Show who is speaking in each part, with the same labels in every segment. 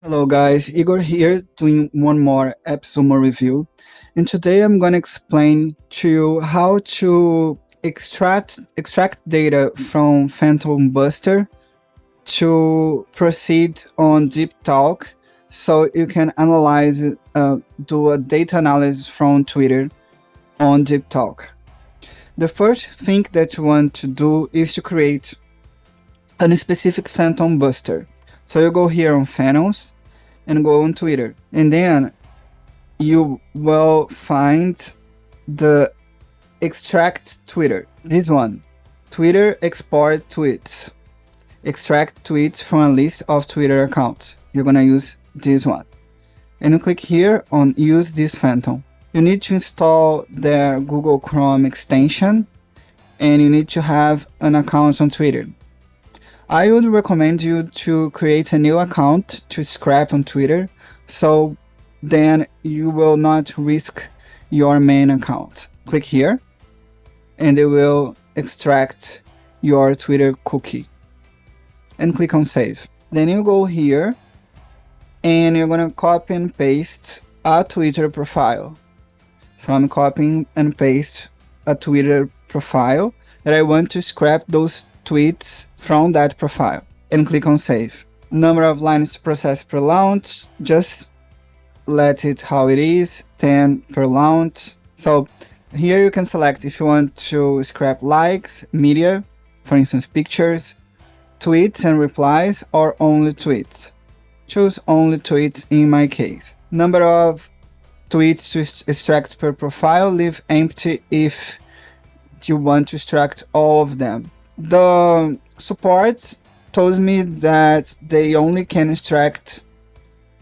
Speaker 1: Hello guys, Igor here doing one more AppSumo review, and today I'm going to explain to you how to extract data from PhantomBuster to proceed on Deep Talk, so you can analyze do a data analysis from Twitter on Deep Talk. The first thing that you want to do is to create a specific PhantomBuster. So you go here on Phantoms and go on Twitter, and then you will find the extract Twitter. This one, Twitter export tweets. Extract tweets from a list of Twitter accounts. You're gonna use this one. And you click here on use this phantom. You need to install their Google Chrome extension, and you need to have an account on Twitter. I would recommend you to create a new account to scrap on Twitter, so then you will not risk your main account. Click here and it will extract your Twitter cookie and click on save. Then you go here and you're gonna copy and paste a Twitter profile. So I'm copying and paste a Twitter profile that I want to scrap those tweets from that profile and click on save. Number of lines to process per launch, just let it how it is, 10 per launch. So here you can select if you want to scrap likes, media, for instance pictures, tweets and replies, or only tweets. Choose only tweets in my case. Number of tweets to extract per profile, leave empty if you want to extract all of them. The support told me that they only can extract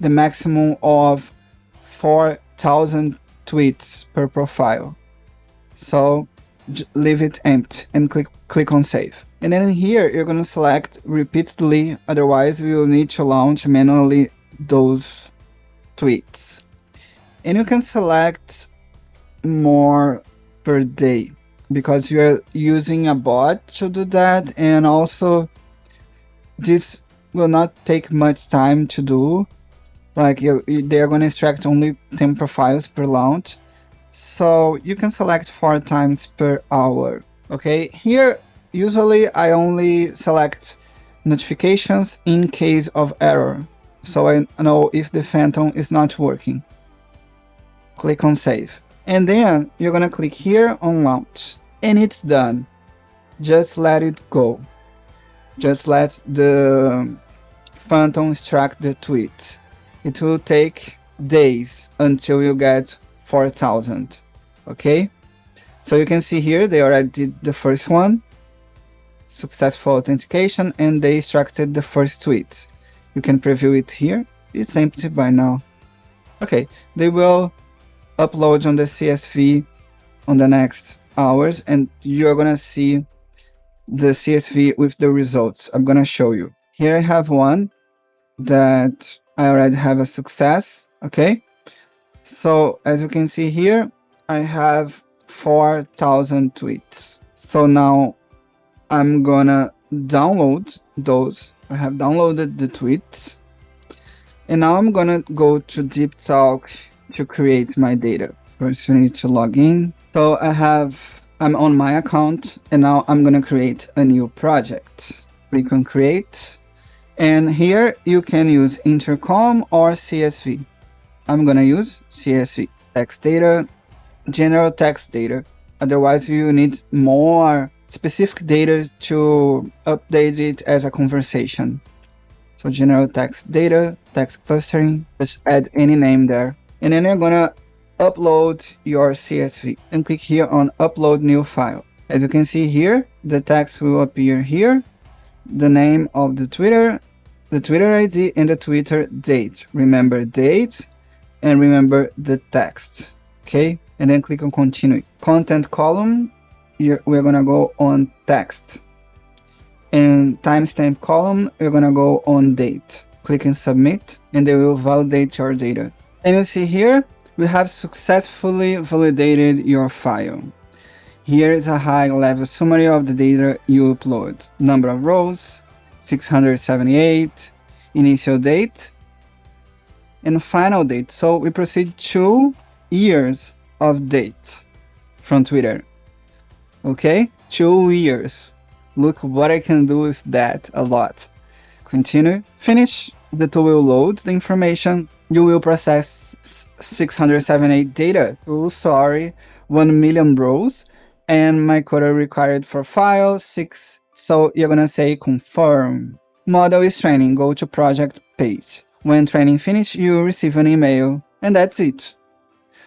Speaker 1: the maximum of 4,000 tweets per profile. So leave it empty and click on save. And then here you're going to select repeatedly, otherwise we will need to launch manually those tweets. And you can select more per day, because you're using a bot to do that, and also this will not take much time to do. Like they're going to extract only 10 profiles per launch, so you can select 4 times per hour. Okay, here usually I only select notifications in case of error, so I know if the phantom is not working. Click on save, and then you're gonna click here on launch, and it's done. Just let it go. Just let the phantom extract the tweet. It will take days until you get 4,000. Okay, so you can see here they already did the first one, successful authentication, and they extracted the first tweet. You can preview it here. It's empty by now. Okay, they will upload on the CSV on the next hours, and you're gonna see the CSV with the results. I'm gonna show you. Here I have one that I already have a success. Okay, so as you can see here, I have 4,000 tweets. So now I'm gonna download those. I have downloaded the tweets, and now I'm gonna go to Deep Talk to create my data. First you need to log in. So I'm on my account, and now I'm gonna create a new project. Click on create, and here you can use intercom or CSV. I'm gonna use CSV. Text data, general text data. Otherwise you need more specific data to update it as a conversation. So general text data, text clustering, just add any name there. And then you're gonna upload your CSV and click here on upload new file. As you can see here, the text will appear here, the name of the Twitter ID, and the Twitter date. Remember date and remember the text. Okay, and then click on continue. Content column, we're gonna go on text, and timestamp column, we're gonna go on date. Click and submit, and they will validate your data. And you see here, we have successfully validated your file. Here is a high-level summary of the data you upload. Number of rows, 678, initial date, and final date. So we proceed 2 years of dates from Twitter. Okay, 2 years. Look what I can do with that, a lot. Continue, finish, the tool will load the information. You will process 678 data. Oh, sorry, 1 million rows, and my quota required for file 6. So you're gonna say confirm. Model is training, go to project page. When training finish, you will receive an email, and that's it.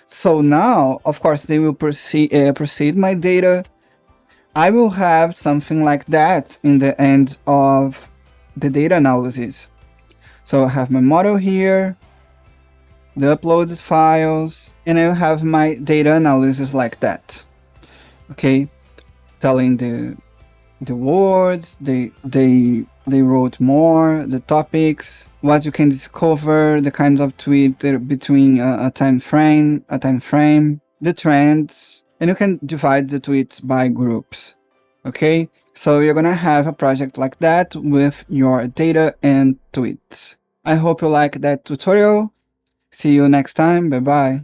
Speaker 1: So now, of course, they will proceed my data. I will have something like that in the end of the data analysis. So I have my model here, the uploaded files, and I have my data analysis like that. Okay, telling the words, they wrote more, the topics, what you can discover, the kinds of tweet between a time frame, the trends, and you can divide the tweets by groups. Okay, so you're gonna have a project like that with your data and tweets. I hope you like that tutorial. See you next time. Bye bye.